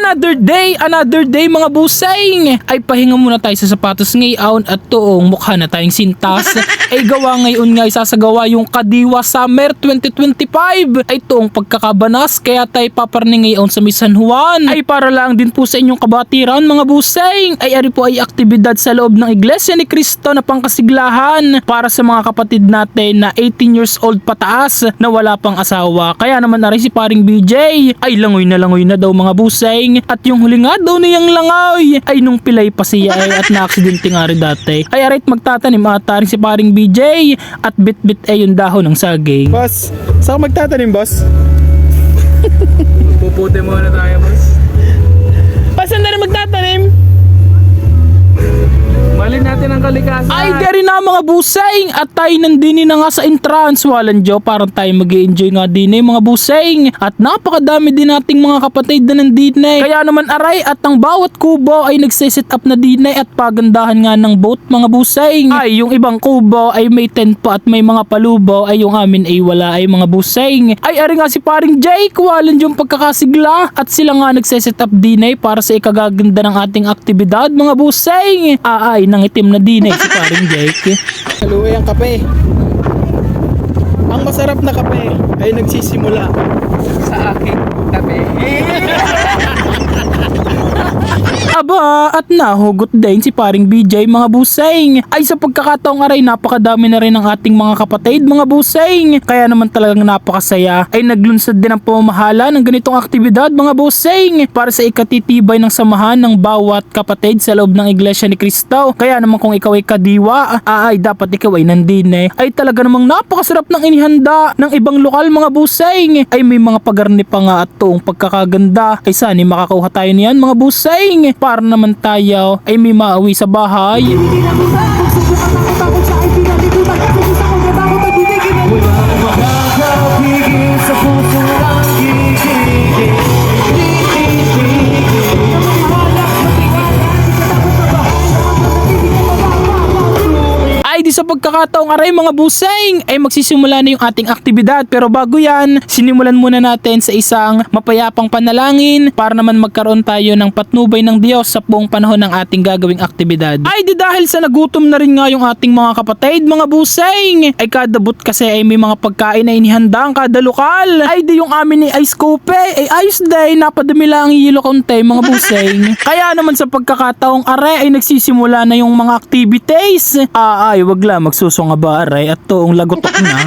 Another day mga busing. Ay pahinga muna tayo sa sapatos ngayon at toong mukha na tayong sintas. Ay gawa ngayon nga isasagawa yung Kadiwa Summer 2025. Ay toong pagkakabanas kaya tayo paparni ngayon sa San Juan. Ay para lang din po sa inyong kabatiran mga busing. Ay ari po ay aktibidad sa loob ng Iglesia ni Cristo na pangkasiglahan para sa mga kapatid natin na 18 years old pataas na wala pang asawa. Kaya naman ari si paring BJ ay langoy na daw mga busing. At yung huli nga daw niyang langoy ay nung pilay pa siya ay at na-aksidente nga rin dati. Ay arit magtatanim ata rin si paring BJ at bit-bit ay yung dahon ng saging. Boss, saan ka magtatanim, boss? Puputi muna tayo, boss. Saan na rin magtatanim? Malin natin ang kalikasan. Ay dari na mga busing at tayo nandini na nga sa entrance walang Diyo parang tayo mag-i-enjoy nga din mga busing at napakadami din nating mga kapatid na nandini. Kaya naman aray at ang bawat kubo ay nagsiset up na din at pagandahan nga ng boat mga busing. Ay yung ibang kubo ay may tent pa at may mga palubo ay yung amin ay wala ay mga busing. Ay ari nga si paring Jake walang yung pagkakasigla at sila nga nagsiset up din para sa ikagaganda ng ating aktibidad mga busing. Ay nang itim na din si paring Jake. Haluay ang kape. Ang masarap na kape ay nagsisimula Sa akin, tabi. Aba at nahugot din si paring BJ mga busing. Ay sa pagkakataong aray napakadami na rin ng ating mga kapatid mga busing. Kaya naman talagang napakasaya ay naglunsad din ang pamamahala ng ganitong aktibidad mga busing para sa ikatitibay ng samahan ng bawat kapatid sa loob ng Iglesia ni Cristo. Kaya naman kung ikaw ay kadiwa ay dapat ikaw ay nandine. Ay talaga namang napakasarap ng inihanda ng ibang lokal mga busing. Ay may mga pagarni pa nga at toong pagkakaganda. Ay saan makakakuha tayo niyan mga busing para naman tayo ay may maawi sa bahay. Sa pagkakataong aray mga busing ay magsisimula na yung ating aktibidad pero bago yan sinimulan muna natin sa isang mapayapang panalangin para naman magkaroon tayo ng patnubay ng Diyos sa buong panahon ng ating gagawing aktibidad. Ay di dahil sa nagutom na rin nga yung ating mga kapatid mga busing ay kada but kasi ay may mga pagkain na inihanda ang kada lokal. Ay di yung amin ni ice cope ay ayos day napadami lang ang yelo konti mga busing. Kaya naman sa pagkakataong aray ay nagsisimula na yung mga activities. Ay wag lang magsusong ba aray at toong lagotok na.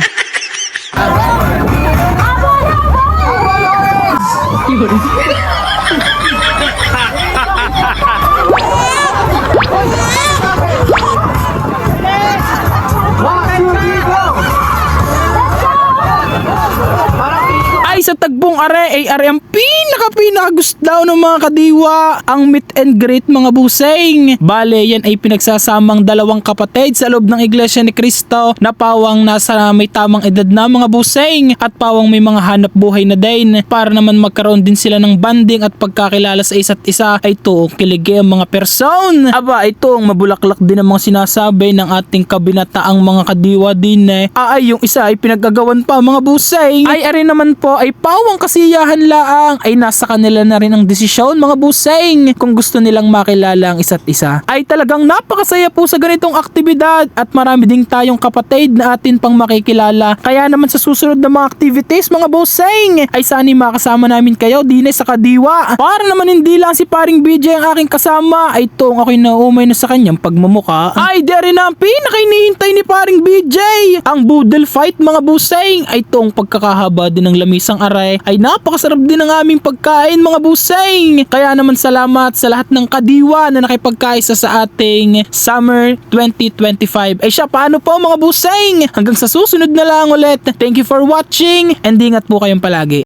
Ay sa tagbong are ay are ang pinakagusto ng mga kadiwa ang meet and greet mga busing. Bale yan ay pinagsasamang dalawang kapatid sa loob ng Iglesia ni Cristo na pawang nasa may tamang edad na mga busing at pawang may mga hanap buhay na din para naman magkaroon din sila ng banding at pagkakilala sa isa't isa. Ay toong kiligi ang mga person. Aba ito ang mabulaklak din ang mga sinasabi ng ating kabinataang mga kadiwa din ay yung isa ay pinagagawan pa mga busing. Ay ari naman po ay pawang kasiyahan laang ay nasa kanila na rin ang desisyon mga busing kung gusto nilang makilala ang isa't isa. Ay talagang napakasaya po sa ganitong aktibidad at marami ding tayong kapatid na atin pang makikilala. Kaya naman sa susunod na mga activities mga busing ay sani makasama namin kayo din sa kadiwa. Para naman hindi lang si paring BJ ang aking kasama ay toong ako'y naumay na sa kanyang pagmumuka. Ay dere na ang pinakainihintay ni paring BJ ang boodle fight mga busing ay toong pagkakahaba din ng lamisang aray ay napakasarap din ng aming pagkain mga busing. Kaya naman salamat sa lahat ng kadiwa na nakipagkaisa sa ating Summer 2025. Ay siya paano po mga busing? Hanggang sa susunod na lang ulit. Thank you for watching and ingat po kayong palagi.